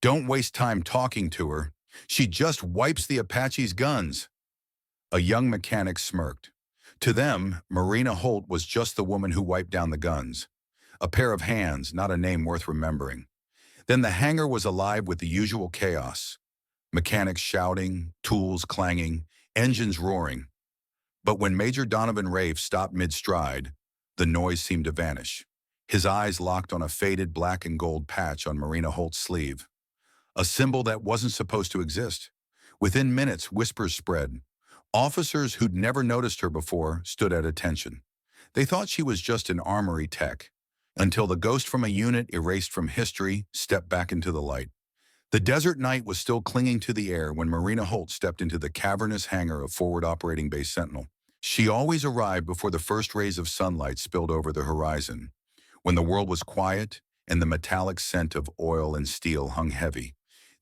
Don't waste time talking to her. She just wipes the Apache's guns. A young mechanic smirked. To them, Marina Holt was just the woman who wiped down the guns. A pair of hands, not a name worth remembering. Then the hangar was alive with the usual chaos. Mechanics shouting, tools clanging, engines roaring. But when Major Donovan Rafe stopped mid-stride, the noise seemed to vanish. His eyes locked on a faded black and gold patch on Marina Holt's sleeve. A symbol that wasn't supposed to exist. Within minutes, whispers spread. Officers who'd never noticed her before stood at attention. They thought she was just an armory tech, until the ghost from a unit erased from history stepped back into the light. The desert night was still clinging to the air when Marina Holt stepped into the cavernous hangar of Forward Operating Base Sentinel. She always arrived before the first rays of sunlight spilled over the horizon, when the world was quiet and the metallic scent of oil and steel hung heavy.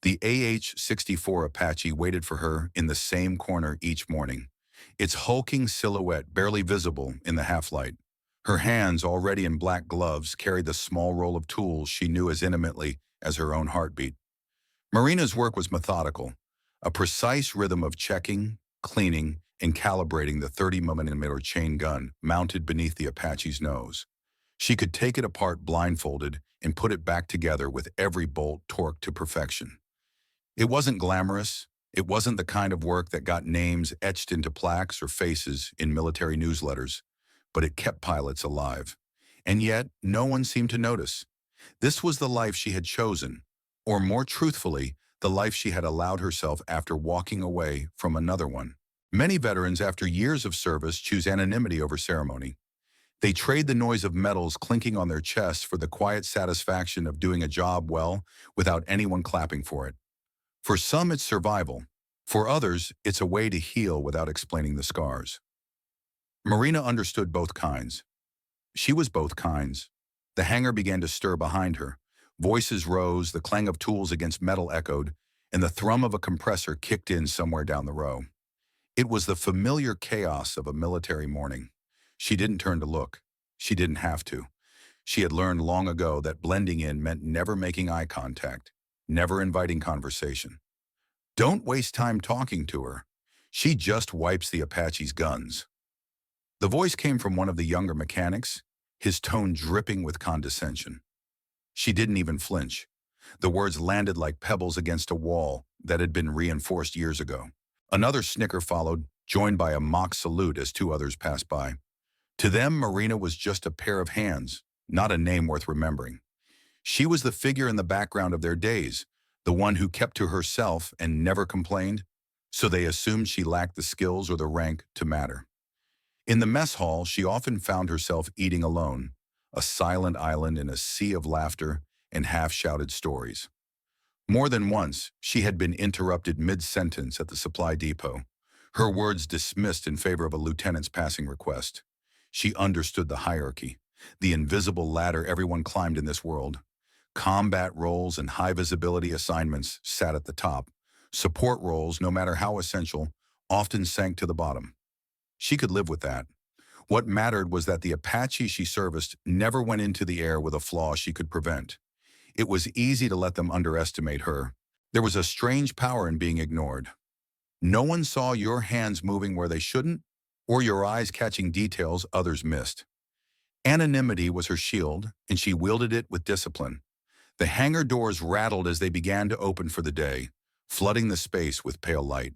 The AH-64 Apache waited for her in the same corner each morning, its hulking silhouette barely visible in the half-light. Her hands, already in black gloves, carried the small roll of tools she knew as intimately as her own heartbeat. Marina's work was methodical, a precise rhythm of checking, cleaning, and calibrating the 30mm chain gun mounted beneath the Apache's nose. She could take it apart blindfolded and put it back together with every bolt torqued to perfection. It wasn't glamorous. It wasn't the kind of work that got names etched into plaques or faces in military newsletters, but it kept pilots alive. And yet, no one seemed to notice. This was the life she had chosen, or more truthfully, the life she had allowed herself after walking away from another one. Many veterans, after years of service, choose anonymity over ceremony. They trade the noise of metals clinking on their chests for the quiet satisfaction of doing a job well without anyone clapping for it. For some, it's survival. For others, it's a way to heal without explaining the scars. Marina understood both kinds. She was both kinds. The hangar began to stir behind her. Voices rose, the clang of tools against metal echoed, and the thrum of a compressor kicked in somewhere down the row. It was the familiar chaos of a military morning. She didn't turn to look. She didn't have to. She had learned long ago that blending in meant never making eye contact, never inviting conversation. Don't waste time talking to her. She just wipes the Apache's guns. The voice came from one of the younger mechanics, his tone dripping with condescension. She didn't even flinch. The words landed like pebbles against a wall that had been reinforced years ago. Another snicker followed, joined by a mock salute as two others passed by. To them, Marina was just a pair of hands, not a name worth remembering. She was the figure in the background of their days, the one who kept to herself and never complained, so they assumed she lacked the skills or the rank to matter. In the mess hall, she often found herself eating alone, a silent island in a sea of laughter and half-shouted stories. More than once, she had been interrupted mid-sentence at the supply depot, her words dismissed in favor of a lieutenant's passing request. She understood the hierarchy, the invisible ladder everyone climbed in this world. Combat roles and high-visibility assignments sat at the top. Support roles, no matter how essential, often sank to the bottom. She could live with that. What mattered was that the Apache she serviced never went into the air with a flaw she could prevent. It was easy to let them underestimate her. There was a strange power in being ignored. No one saw your hands moving where they shouldn't, or your eyes catching details others missed. Anonymity was her shield, and she wielded it with discipline. The hangar doors rattled as they began to open for the day, flooding the space with pale light.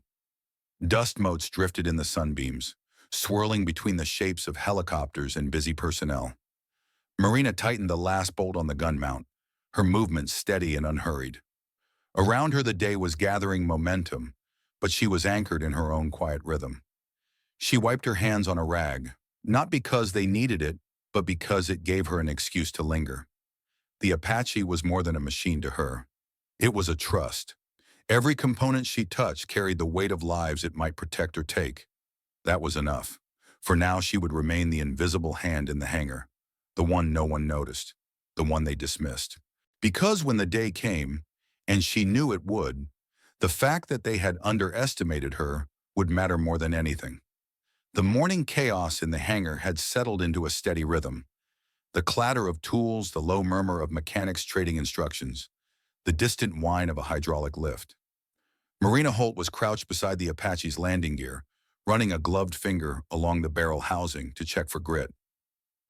Dust motes drifted in the sunbeams, swirling between the shapes of helicopters and busy personnel. Marina tightened the last bolt on the gun mount, her movements steady and unhurried. Around her the day was gathering momentum, but she was anchored in her own quiet rhythm. She wiped her hands on a rag, not because they needed it, but because it gave her an excuse to linger. The Apache was more than a machine to her. It was a trust. Every component she touched carried the weight of lives it might protect or take. That was enough. For now she would remain the invisible hand in the hangar, the one no one noticed, the one they dismissed. Because when the day came, and she knew it would, the fact that they had underestimated her would matter more than anything. The morning chaos in the hangar had settled into a steady rhythm. The clatter of tools, the low murmur of mechanics trading instructions, the distant whine of a hydraulic lift. Marina Holt was crouched beside the Apache's landing gear, running a gloved finger along the barrel housing to check for grit.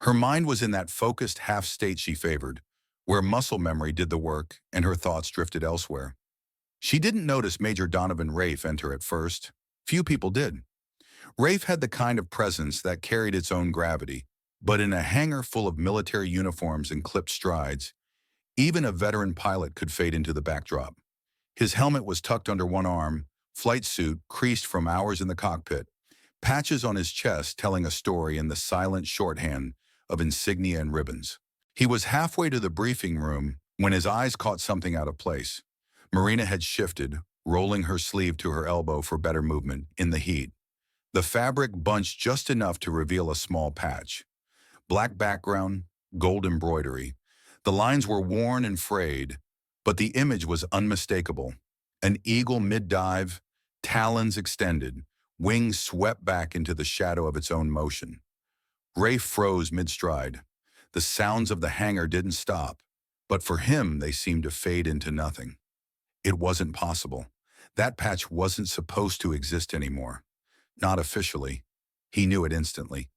Her mind was in that focused half-state she favored, where muscle memory did the work and her thoughts drifted elsewhere. She didn't notice Major Donovan Rafe enter at first. Few people did. Rafe had the kind of presence that carried its own gravity, but in a hangar full of military uniforms and clipped strides, even a veteran pilot could fade into the backdrop. His helmet was tucked under one arm, flight suit creased from hours in the cockpit, patches on his chest telling a story in the silent shorthand of insignia and ribbons. He was halfway to the briefing room when his eyes caught something out of place. Marina had shifted, rolling her sleeve to her elbow for better movement in the heat. The fabric bunched just enough to reveal a small patch. Black background, gold embroidery. The lines were worn and frayed, but the image was unmistakable. An eagle mid-dive, talons extended, wings swept back into the shadow of its own motion. Rafe froze mid-stride. The sounds of the hangar didn't stop, but for him they seemed to fade into nothing. It wasn't possible. That patch wasn't supposed to exist anymore. Not officially. He knew it instantly.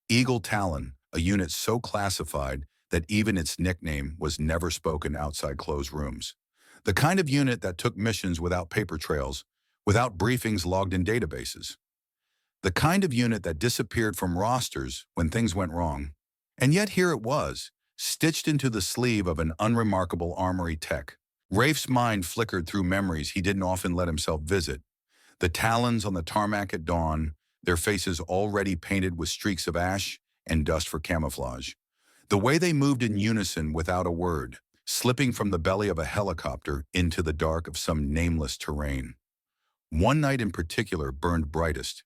Eagle Talon, a unit so classified that even its nickname was never spoken outside closed rooms. The kind of unit that took missions without paper trails, without briefings logged in databases. The kind of unit that disappeared from rosters when things went wrong. And yet here it was, stitched into the sleeve of an unremarkable armory tech. Rafe's mind flickered through memories he didn't often let himself visit. The Talons on the tarmac at dawn, their faces already painted with streaks of ash and dust for camouflage. The way they moved in unison without a word, slipping from the belly of a helicopter into the dark of some nameless terrain. One night in particular burned brightest,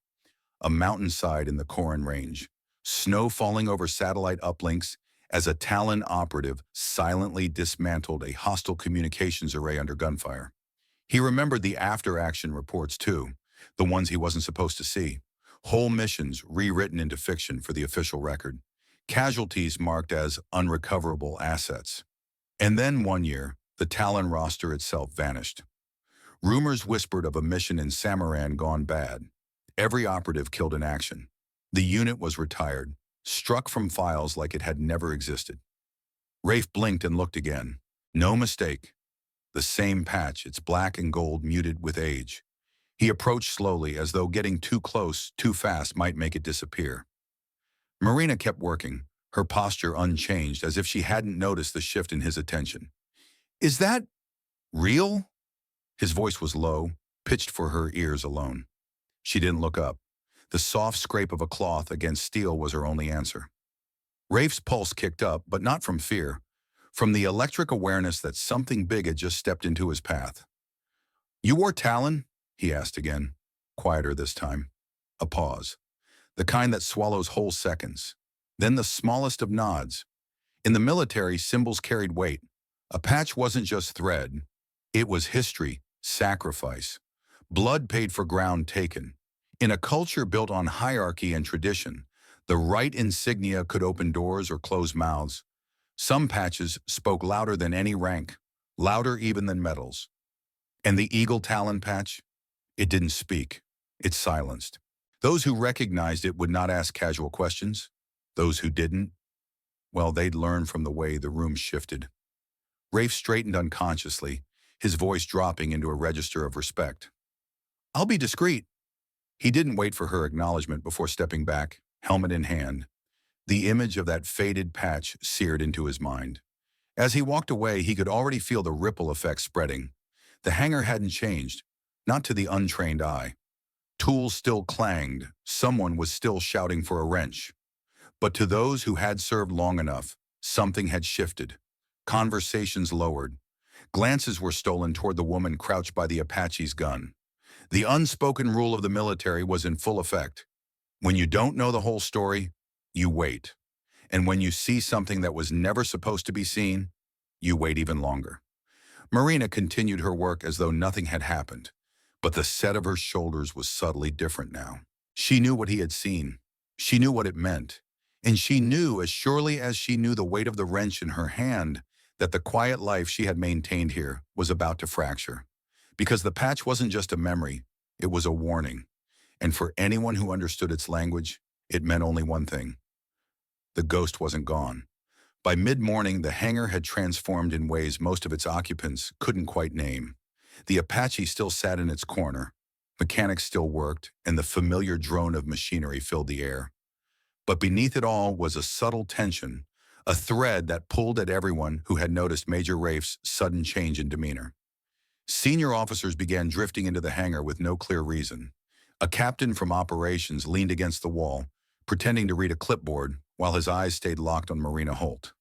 a mountainside in the Corin Range, snow falling over satellite uplinks as a Talon operative silently dismantled a hostile communications array under gunfire. He remembered the after-action reports too, the ones he wasn't supposed to see. Whole missions rewritten into fiction for the official record. Casualties marked as unrecoverable assets. And then one year, the Talon roster itself vanished. Rumors whispered of a mission in Samaran gone bad. Every operative killed in action. The unit was retired, struck from files like it had never existed. Rafe blinked and looked again. No mistake. The same patch, its black and gold muted with age. He approached slowly, as though getting too close, too fast might make it disappear. Marina kept working, her posture unchanged, as if she hadn't noticed the shift in his attention. "Is that real?" His voice was low, pitched for her ears alone. She didn't look up. The soft scrape of a cloth against steel was her only answer. Rafe's pulse kicked up, but not from fear, from the electric awareness that something big had just stepped into his path. "You wore Talon?" he asked again, quieter this time. A pause, the kind that swallows whole seconds. Then the smallest of nods. In the military, symbols carried weight. A patch wasn't just thread. It was history, sacrifice, blood paid for ground taken. In a culture built on hierarchy and tradition, the right insignia could open doors or close mouths. Some patches spoke louder than any rank, louder even than medals. And the Eagle Talon patch? It didn't speak. It silenced. Those who recognized it would not ask casual questions. Those who didn't, well, they'd learn from the way the room shifted. Rafe straightened unconsciously, his voice dropping into a register of respect. "I'll be discreet." He didn't wait for her acknowledgement before stepping back, helmet in hand. The image of that faded patch seared into his mind. As he walked away, he could already feel the ripple effect spreading. The hangar hadn't changed, not to the untrained eye. Tools still clanged, someone was still shouting for a wrench. But to those who had served long enough, something had shifted. Conversations lowered. Glances were stolen toward the woman crouched by the Apache's gun. The unspoken rule of the military was in full effect. When you don't know the whole story, you wait. And when you see something that was never supposed to be seen, you wait even longer. Marina continued her work as though nothing had happened, but the set of her shoulders was subtly different now. She knew what he had seen. She knew what it meant. And she knew, as surely as she knew the weight of the wrench in her hand, that the quiet life she had maintained here was about to fracture. Because the patch wasn't just a memory, it was a warning. And for anyone who understood its language, it meant only one thing. The ghost wasn't gone. By mid-morning, the hangar had transformed in ways most of its occupants couldn't quite name. The Apache still sat in its corner, mechanics still worked, and the familiar drone of machinery filled the air. But beneath it all was a subtle tension, a thread that pulled at everyone who had noticed Major Rafe's sudden change in demeanor. Senior officers began drifting into the hangar with no clear reason. A captain from operations leaned against the wall, pretending to read a clipboard while his eyes stayed locked on Marina Holt.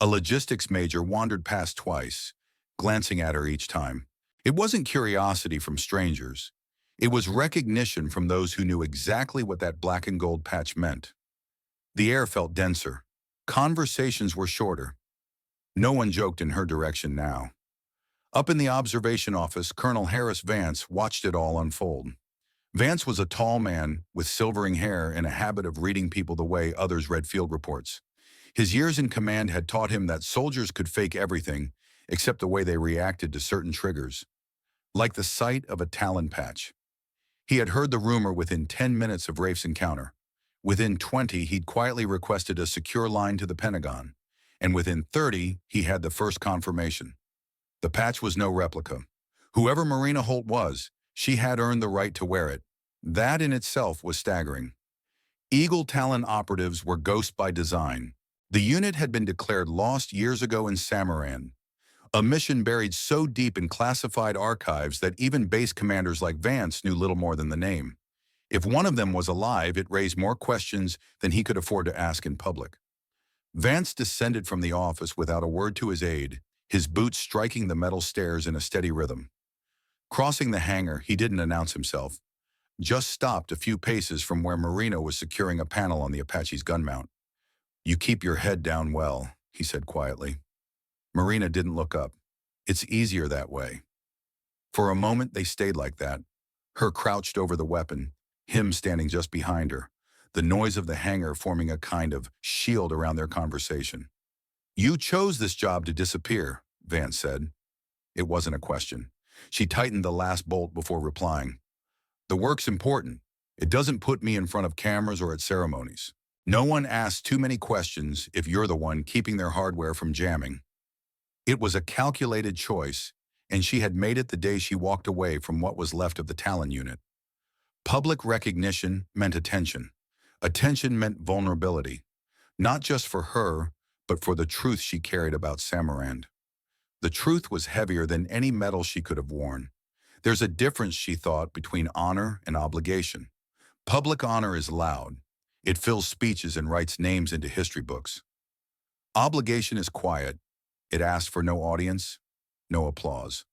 A logistics major wandered past twice, glancing at her each time. It wasn't curiosity from strangers. It was recognition from those who knew exactly what that black and gold patch meant. The air felt denser. Conversations were shorter. No one joked in her direction now. Up in the observation office, Colonel Harris Vance watched it all unfold. Vance was a tall man with silvering hair and a habit of reading people the way others read field reports. His years in command had taught him that soldiers could fake everything except the way they reacted to certain triggers, like the sight of a talon patch. He had heard the rumor within 10 minutes of Rafe's encounter. Within 20, he'd quietly requested a secure line to the Pentagon, and within 30, he had the first confirmation. The patch was no replica. Whoever Marina Holt was, she had earned the right to wear it. That in itself was staggering. Eagle Talon operatives were ghosts by design. The unit had been declared lost years ago in Samaran, a mission buried so deep in classified archives that even base commanders like Vance knew little more than the name. If one of them was alive, it raised more questions than he could afford to ask in public. Vance descended from the office without a word to his aide, his boots striking the metal stairs in a steady rhythm. Crossing the hangar, he didn't announce himself, just stopped a few paces from where Marina was securing a panel on the Apache's gun mount. "You keep your head down well," he said quietly. Marina didn't look up. "It's easier that way." For a moment, they stayed like that, her crouched over the weapon, him standing just behind her, the noise of the hangar forming a kind of shield around their conversation. "You chose this job to disappear," Vance said. It wasn't a question. She tightened the last bolt before replying. "The work's important. It doesn't put me in front of cameras or at ceremonies. No one asks too many questions if you're the one keeping their hardware from jamming." It was a calculated choice, and she had made it the day she walked away from what was left of the Talon unit. Public recognition meant attention. Attention meant vulnerability, not just for her, but for the truth she carried about Samarand. The truth was heavier than any medal she could have worn. There's a difference, she thought, between honor and obligation. Public honor is loud. It fills speeches and writes names into history books. Obligation is quiet. It asks for no audience, no applause.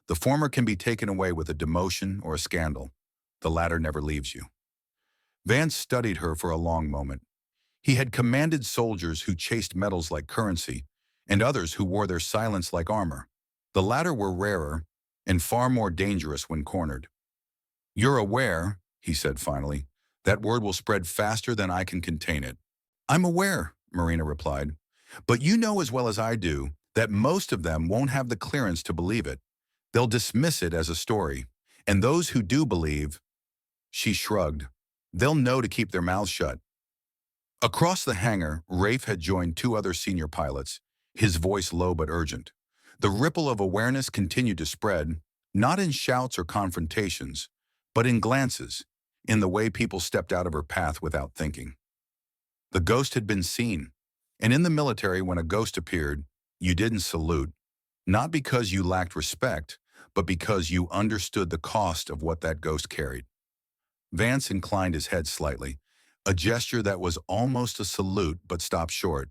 The former can be taken away with a demotion or a scandal. The latter never leaves you. Vance studied her for a long moment. He had commanded soldiers who chased medals like currency, and others who wore their silence like armor. The latter were rarer and far more dangerous when cornered. "You're aware," he said finally, "that word will spread faster than I can contain it." "I'm aware," Marina replied. "But you know as well as I do that most of them won't have the clearance to believe it. They'll dismiss it as a story. And those who do believe," she shrugged, "they'll know to keep their mouths shut." Across the hangar, Rafe had joined two other senior pilots, his voice low but urgent. The ripple of awareness continued to spread, not in shouts or confrontations, but in glances, in the way people stepped out of her path without thinking. The ghost had been seen, and in the military, when a ghost appeared, you didn't salute, not because you lacked respect, but because you understood the cost of what that ghost carried. Vance inclined his head slightly, a gesture that was almost a salute but stopped short.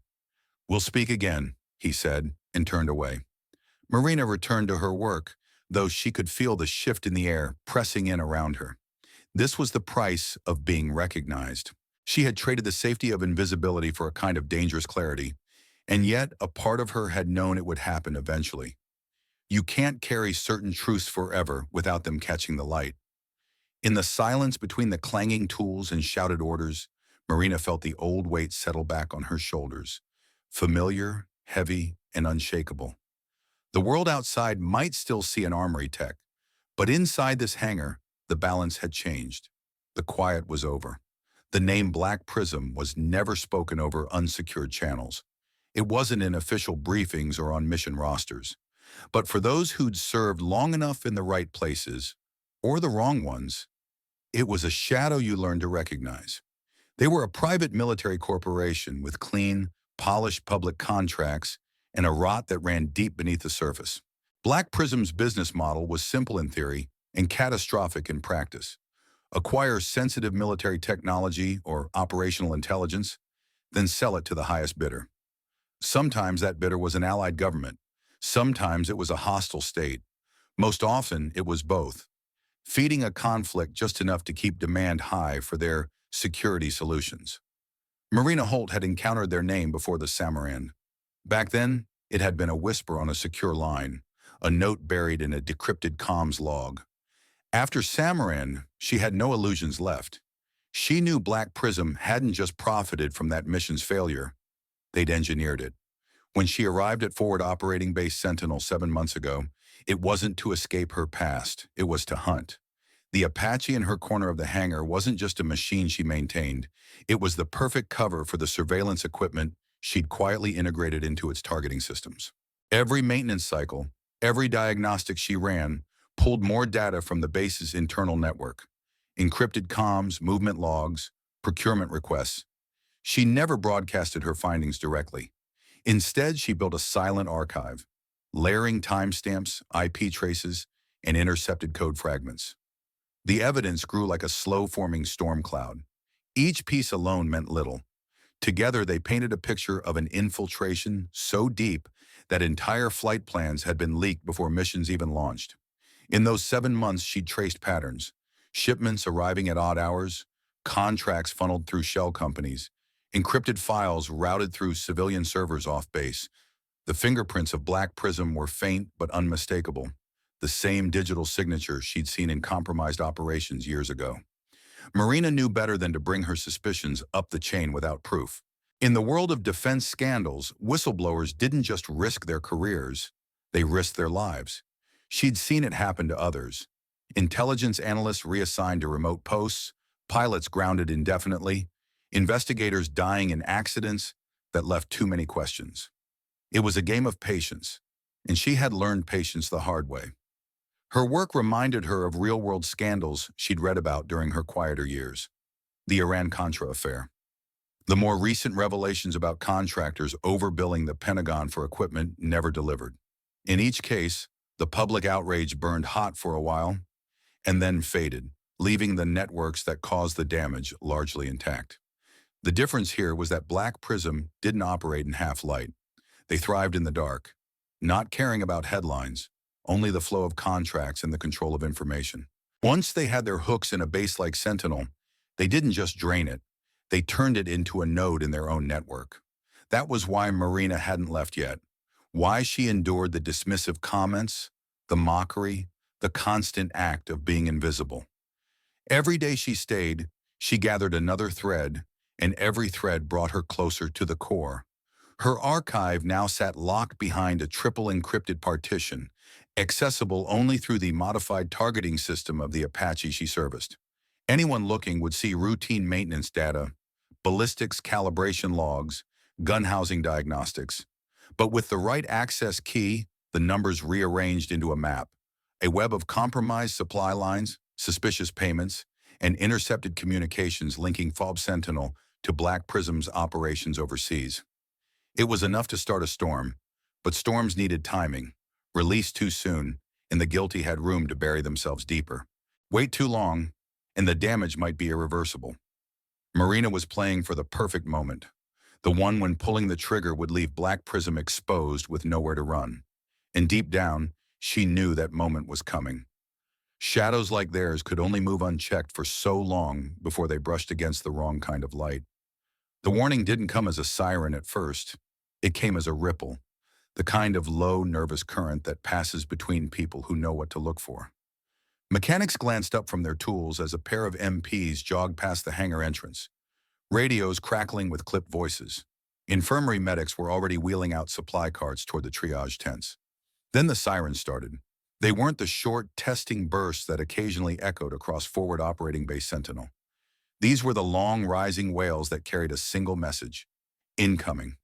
"We'll speak again," he said, and turned away. Marina returned to her work, though she could feel the shift in the air pressing in around her. This was the price of being recognized. She had traded the safety of invisibility for a kind of dangerous clarity, and yet a part of her had known it would happen eventually. You can't carry certain truths forever without them catching the light. In the silence between the clanging tools and shouted orders, Marina felt the old weight settle back on her shoulders, familiar heavy, and unshakable. The world outside might still see an armory tech, but inside this hangar, the balance had changed. The quiet was over. The name Black Prism was never spoken over unsecured channels. It wasn't in official briefings or on mission rosters. But for those who'd served long enough in the right places, or the wrong ones, it was a shadow you learned to recognize. They were a private military corporation with clean, polished public contracts and a rot that ran deep beneath the surface. Black Prism's business model was simple in theory and catastrophic in practice. Acquire sensitive military technology or operational intelligence, then sell it to the highest bidder. Sometimes that bidder was an allied government. Sometimes it was a hostile state. Most often, it was both, feeding a conflict just enough to keep demand high for their security solutions. Marina Holt had encountered their name before the Samaran. Back then, it had been a whisper on a secure line, a note buried in a decrypted comms log. After Samaran, she had no illusions left. She knew Black Prism hadn't just profited from that mission's failure, they'd engineered it. When she arrived at Forward Operating Base Sentinel 7 months ago, it wasn't to escape her past, it was to hunt. The Apache in her corner of the hangar wasn't just a machine she maintained, it was the perfect cover for the surveillance equipment she'd quietly integrated into its targeting systems. Every maintenance cycle, every diagnostic she ran, pulled more data from the base's internal network. Encrypted comms, movement logs, procurement requests. She never broadcasted her findings directly. Instead, she built a silent archive, layering timestamps, IP traces, and intercepted code fragments. The evidence grew like a slow-forming storm cloud. Each piece alone meant little. Together, they painted a picture of an infiltration so deep that entire flight plans had been leaked before missions even launched. In those 7 months, she'd traced patterns, shipments arriving at odd hours, contracts funneled through shell companies, encrypted files routed through civilian servers off base. The fingerprints of Black Prism were faint but unmistakable, the same digital signature she'd seen in compromised operations years ago. Marina knew better than to bring her suspicions up the chain without proof. In the world of defense scandals, whistleblowers didn't just risk their careers, they risked their lives. She'd seen it happen to others. Intelligence analysts reassigned to remote posts, pilots grounded indefinitely, investigators dying in accidents that left too many questions. It was a game of patience, and she had learned patience the hard way. Her work reminded her of real-world scandals she'd read about during her quieter years. The Iran-Contra affair. The more recent revelations about contractors overbilling the Pentagon for equipment never delivered. In each case, the public outrage burned hot for a while and then faded, leaving the networks that caused the damage largely intact. The difference here was that Black Prism didn't operate in half-light. They thrived in the dark, not caring about headlines, only the flow of contracts and the control of information. Once they had their hooks in a base like Sentinel, they didn't just drain it, they turned it into a node in their own network. That was why Marina hadn't left yet, why she endured the dismissive comments, the mockery, the constant act of being invisible. Every day she stayed, she gathered another thread, and every thread brought her closer to the core. Her archive now sat locked behind a triple encrypted partition, accessible only through the modified targeting system of the Apache she serviced. Anyone looking would see routine maintenance data, ballistics calibration logs, gun housing diagnostics. But with the right access key, the numbers rearranged into a map, a web of compromised supply lines, suspicious payments, and intercepted communications linking FOB Sentinel to Black Prism's operations overseas. It was enough to start a storm, but storms needed timing. Released too soon, and the guilty had room to bury themselves deeper. Wait too long, and the damage might be irreversible. Marina was playing for the perfect moment, the one when pulling the trigger would leave Black Prism exposed with nowhere to run. And deep down, she knew that moment was coming. Shadows like theirs could only move unchecked for so long before they brushed against the wrong kind of light. The warning didn't come as a siren at first. It came as a ripple, the kind of low, nervous current that passes between people who know what to look for. Mechanics glanced up from their tools as a pair of MPs jogged past the hangar entrance, radios crackling with clipped voices. Infirmary medics were already wheeling out supply carts toward the triage tents. Then the sirens started. They weren't the short, testing bursts that occasionally echoed across forward operating base Sentinel. These were the long, rising wails that carried a single message: incoming.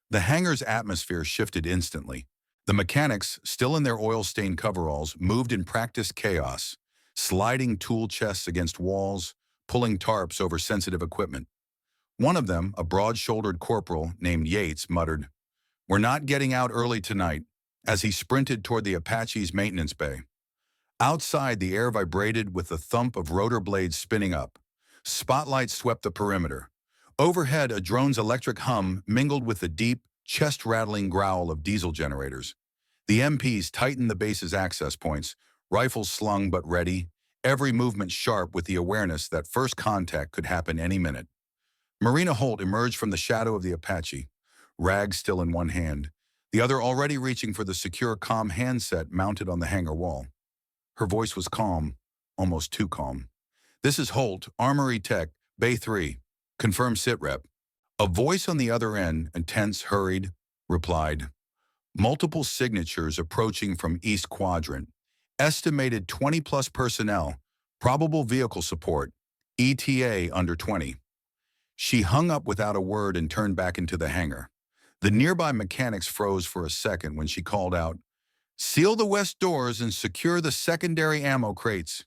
The hangar's atmosphere shifted instantly. The mechanics, still in their oil-stained coveralls, moved in practiced chaos, sliding tool chests against walls, pulling tarps over sensitive equipment. One of them, a broad-shouldered corporal named Yates, muttered, "We're not getting out early tonight," as he sprinted toward the Apache's maintenance bay. Outside, the air vibrated with the thump of rotor blades spinning up. Spotlights swept the perimeter. Overhead, a drone's electric hum mingled with the deep, chest-rattling growl of diesel generators. The MPs tightened the base's access points, rifles slung but ready, every movement sharp with the awareness that first contact could happen any minute. Marina Holt emerged from the shadow of the Apache, rag still in one hand, the other already reaching for the secure comm handset mounted on the hangar wall. Her voice was calm, almost too calm. "This is Holt, Armory Tech, Bay 3. Confirm sitrep." A voice on the other end, intense, hurried, replied. Multiple signatures approaching from East Quadrant. Estimated 20-plus personnel. Probable vehicle support. ETA under 20. She hung up without a word and turned back into the hangar. The nearby mechanics froze for a second when she called out, "Seal the west doors and secure the secondary ammo crates."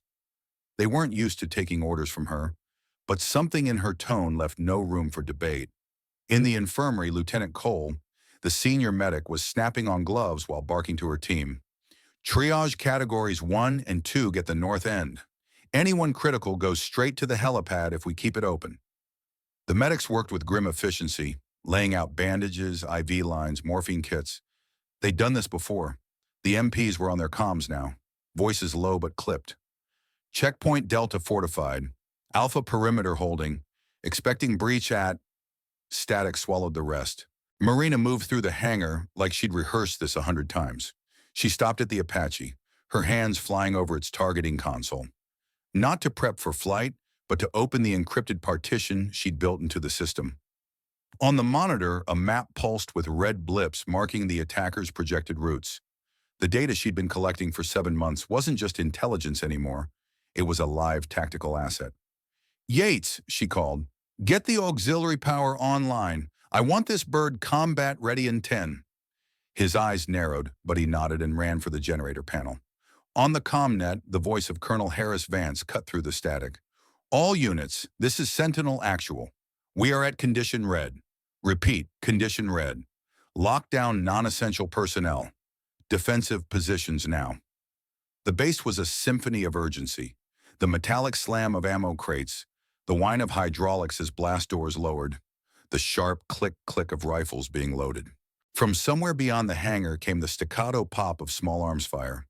They weren't used to taking orders from her, but something in her tone left no room for debate. In the infirmary, Lieutenant Cole, the senior medic, was snapping on gloves while barking to her team. "Triage categories 1 and 2 get the north end. Anyone critical goes straight to the helipad if we keep it open." The medics worked with grim efficiency, laying out bandages, IV lines, morphine kits. They'd done this before. The MPs were on their comms now, voices low but clipped. "Checkpoint Delta fortified. Alpha perimeter holding. Expecting breach at..." Static swallowed the rest. Marina moved through the hangar like she'd rehearsed this 100 times. She stopped at the Apache, her hands flying over its targeting console. Not to prep for flight, but to open the encrypted partition she'd built into the system. On the monitor, a map pulsed with red blips marking the attacker's projected routes. The data she'd been collecting for 7 months wasn't just intelligence anymore. It was a live tactical asset. "Yates," she called, "get the auxiliary power online. I want this bird combat ready in 10. His eyes narrowed, but he nodded and ran for the generator panel. On the commnet, the voice of Colonel Harris Vance cut through the static. "All units, this is Sentinel Actual. We are at condition red. Repeat, condition red. Lock down non-essential personnel. Defensive positions now." The base was a symphony of urgency. The metallic slam of ammo crates, the whine of hydraulics as blast doors lowered, the sharp click-click of rifles being loaded. From somewhere beyond the hangar came the staccato pop of small arms fire,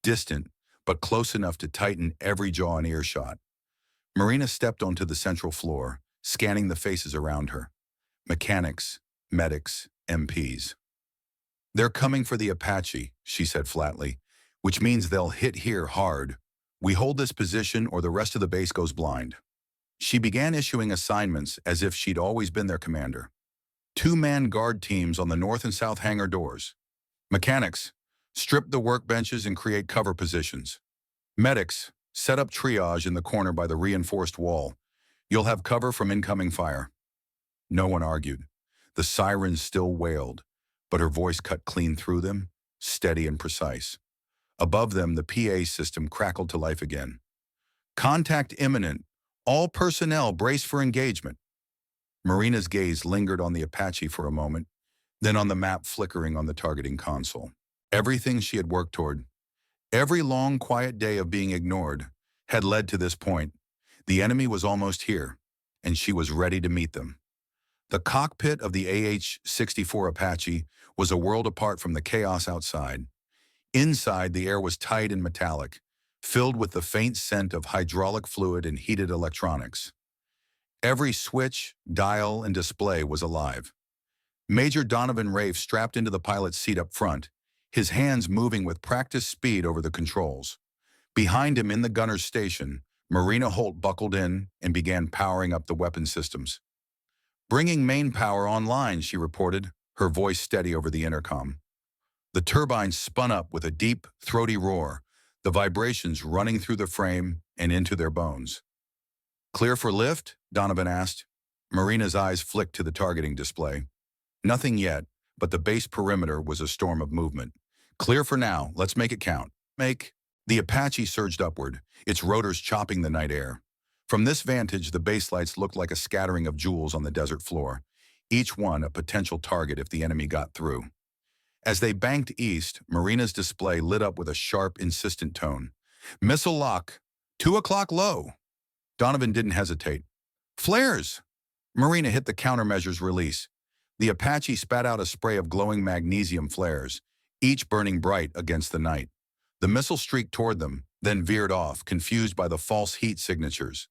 distant, but close enough to tighten every jaw in earshot. Marina stepped onto the central floor, scanning the faces around her. Mechanics, medics, MPs. "They're coming for the Apache," she said flatly, "which means they'll hit here hard. We hold this position or the rest of the base goes blind." She began issuing assignments as if she'd always been their commander. 2-man guard teams on the north and south hangar doors. Mechanics, strip the workbenches and create cover positions. Medics, set up triage in the corner by the reinforced wall. You'll have cover from incoming fire. No one argued. The sirens still wailed, but her voice cut clean through them, steady and precise. Above them, the PA system crackled to life again. "Contact imminent. All personnel brace for engagement." Marina's gaze lingered on the Apache for a moment, then on the map flickering on the targeting console. Everything she had worked toward, every long, quiet day of being ignored, had led to this point. The enemy was almost here, and she was ready to meet them. The cockpit of the AH-64 Apache was a world apart from the chaos outside. Inside, the air was tight and metallic, filled with the faint scent of hydraulic fluid and heated electronics. Every switch, dial, and display was alive. Major Donovan Rafe strapped into the pilot's seat up front, his hands moving with practiced speed over the controls. Behind him in the gunner's station, Marina Holt buckled in and began powering up the weapon systems. Bringing main power online, she reported, her voice steady over the intercom. The turbines spun up with a deep, throaty roar, the vibrations running through the frame and into their bones. Clear for lift? Donovan asked. Marina's eyes flicked to the targeting display. Nothing yet, but the base perimeter was a storm of movement. Clear for now, let's make it count. The Apache surged upward, its rotors chopping the night air. From this vantage, the base lights looked like a scattering of jewels on the desert floor, each one a potential target if the enemy got through. As they banked east, Marina's display lit up with a sharp, insistent tone. Missile lock, 2 o'clock low. Donovan didn't hesitate. Flares! Marina hit the countermeasures release. The Apache spat out a spray of glowing magnesium flares, each burning bright against the night. The missile streaked toward them, then veered off, confused by the false heat signatures.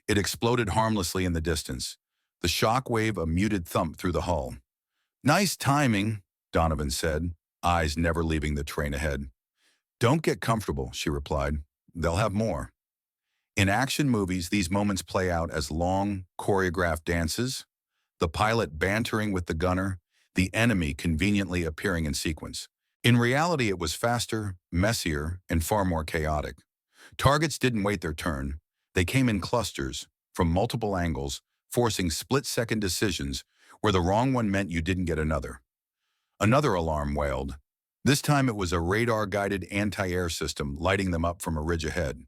It exploded harmlessly in the distance, the shock wave a muted thump through the hull. Nice timing, Donovan said, eyes never leaving the train ahead. Don't get comfortable, she replied. They'll have more. In action movies, these moments play out as long, choreographed dances, the pilot bantering with the gunner, the enemy conveniently appearing in sequence. In reality, it was faster, messier, and far more chaotic. Targets didn't wait their turn. They came in clusters, from multiple angles, forcing split-second decisions where the wrong one meant you didn't get another. Another alarm wailed. This time it was a radar-guided anti-air system lighting them up from a ridge ahead.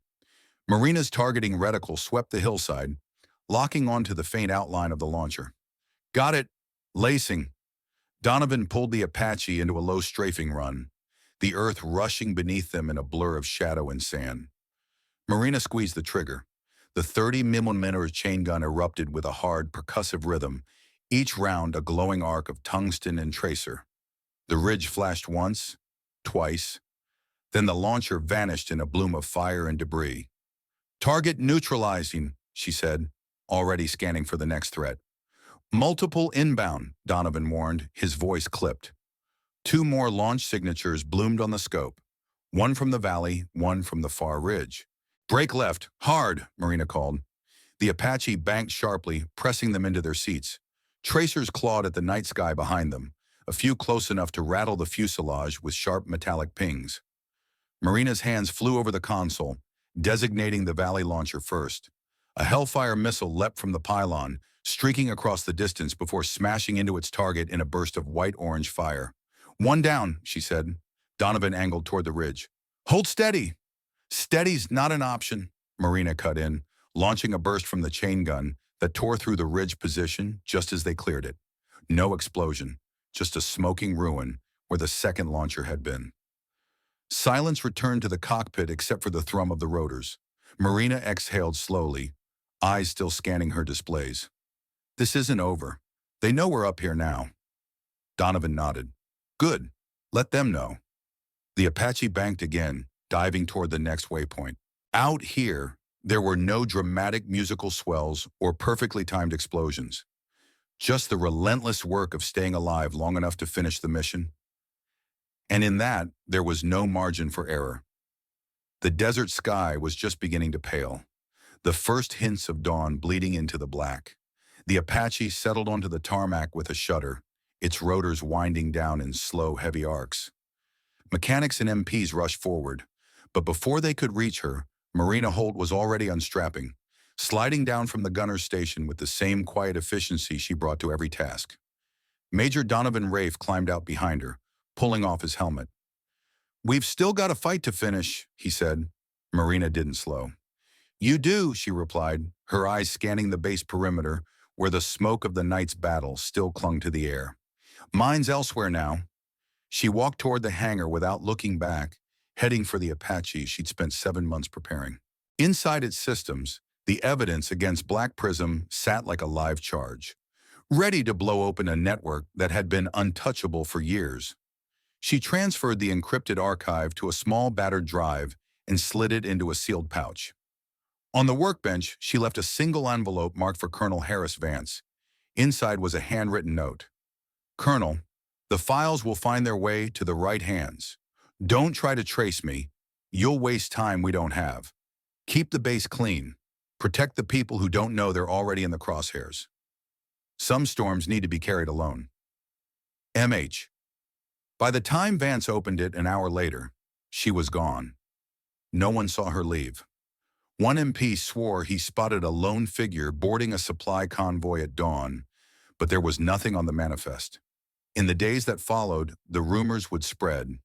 Marina's targeting reticle swept the hillside, locking onto the faint outline of the launcher. Got it! Lacing! Donovan pulled the Apache into a low strafing run, the earth rushing beneath them in a blur of shadow and sand. Marina squeezed the trigger. The 30mm chain gun erupted with a hard, percussive rhythm, each round a glowing arc of tungsten and tracer. The ridge flashed once, twice, then the launcher vanished in a bloom of fire and debris. Target neutralizing, she said, already scanning for the next threat. Multiple inbound, Donovan warned, his voice clipped. 2 more launch signatures bloomed on the scope, one from the valley, one from the far ridge. Brake left, hard, Marina called. The Apache banked sharply, pressing them into their seats. Tracers clawed at the night sky behind them, a few close enough to rattle the fuselage with sharp metallic pings. Marina's hands flew over the console, designating the Valley launcher first. A Hellfire missile leapt from the pylon, streaking across the distance before smashing into its target in a burst of white-orange fire. One down, she said. Donovan angled toward the ridge. Hold steady! Steady's not an option, Marina cut in, launching a burst from the chain gun that tore through the ridge position just as they cleared it. No explosion, just a smoking ruin where the second launcher had been. Silence returned to the cockpit except for the thrum of the rotors. Marina exhaled slowly, eyes still scanning her displays. This isn't over. They know we're up here now. Donovan nodded. Good. Let them know. The Apache banked again, diving toward the next waypoint. Out here, there were no dramatic musical swells or perfectly timed explosions. Just the relentless work of staying alive long enough to finish the mission. And in that, there was no margin for error. The desert sky was just beginning to pale, the first hints of dawn bleeding into the black. The Apache settled onto the tarmac with a shudder, its rotors winding down in slow, heavy arcs. Mechanics and MPs rushed forward, but before they could reach her, Marina Holt was already unstrapping, sliding down from the gunner's station with the same quiet efficiency she brought to every task. Major Donovan Rafe climbed out behind her, pulling off his helmet. We've still got a fight to finish, he said. Marina didn't slow. You do, she replied, her eyes scanning the base perimeter where the smoke of the night's battle still clung to the air. Mine's elsewhere now. She walked toward the hangar without looking back, heading for the Apache she'd spent 7 months preparing. Inside its systems, the evidence against Black Prism sat like a live charge, ready to blow open a network that had been untouchable for years. She transferred the encrypted archive to a small battered drive and slid it into a sealed pouch. On the workbench, she left a single envelope marked for Colonel Harris Vance. Inside was a handwritten note. Colonel, the files will find their way to the right hands. Don't try to trace me. You'll waste time we don't have. Keep the base clean. Protect the people who don't know they're already in the crosshairs. Some storms need to be carried alone. MH. By the time Vance opened it an hour later, she was gone. No one saw her leave. One MP swore he spotted a lone figure boarding a supply convoy at dawn, but there was nothing on the manifest. In the days that followed, the rumors would spread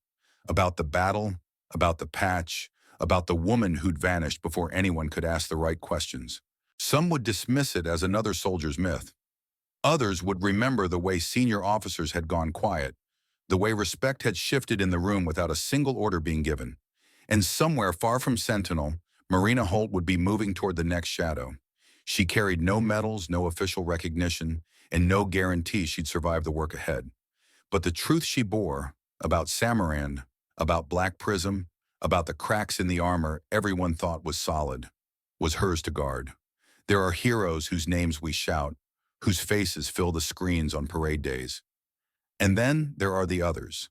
about the battle, about the patch, about the woman who'd vanished before anyone could ask the right questions. Some would dismiss it as another soldier's myth. Others would remember the way senior officers had gone quiet, the way respect had shifted in the room without a single order being given. And somewhere far from Sentinel, Marina Holt would be moving toward the next shadow. She carried no medals, no official recognition, and no guarantee she'd survive the work ahead. But the truth she bore about Samarand, about Black Prism, about the cracks in the armor everyone thought was solid, was hers to guard. There are heroes whose names we shout, whose faces fill the screens on parade days. And then there are the others,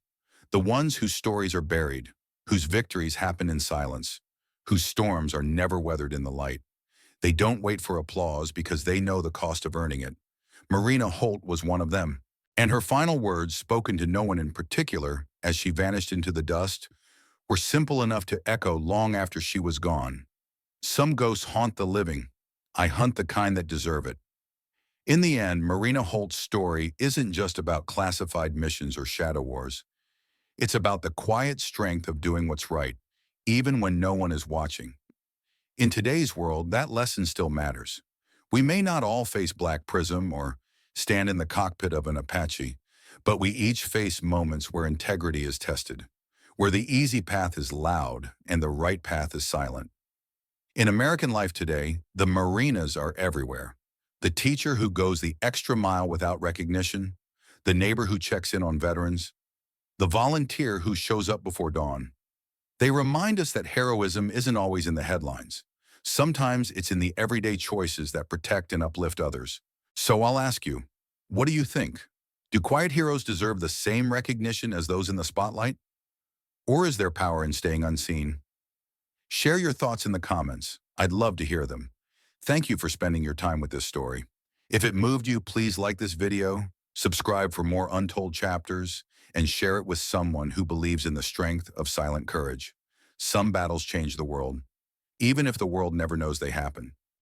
the ones whose stories are buried, whose victories happen in silence, whose storms are never weathered in the light. They don't wait for applause because they know the cost of earning it. Marina Holt was one of them, and her final words, spoken to no one in particular as she vanished into the dust, were simple enough to echo long after she was gone. Some ghosts haunt the living. I hunt the kind that deserve it. In the end, Marina Holt's story isn't just about classified missions or shadow wars. It's about the quiet strength of doing what's right, even when no one is watching. In today's world, that lesson still matters. We may not all face Black Prism or stand in the cockpit of an Apache, but we each face moments where integrity is tested, where the easy path is loud and the right path is silent. In American life today, the Marinas are everywhere. The teacher who goes the extra mile without recognition, the neighbor who checks in on veterans, the volunteer who shows up before dawn. They remind us that heroism isn't always in the headlines. Sometimes it's in the everyday choices that protect and uplift others. So I'll ask you, what do you think? Do quiet heroes deserve the same recognition as those in the spotlight? Or is there power in staying unseen? Share your thoughts in the comments. I'd love to hear them. Thank you for spending your time with this story. If it moved you, please like this video, subscribe for more untold chapters, and share it with someone who believes in the strength of silent courage. Some battles change the world, even if the world never knows they happen.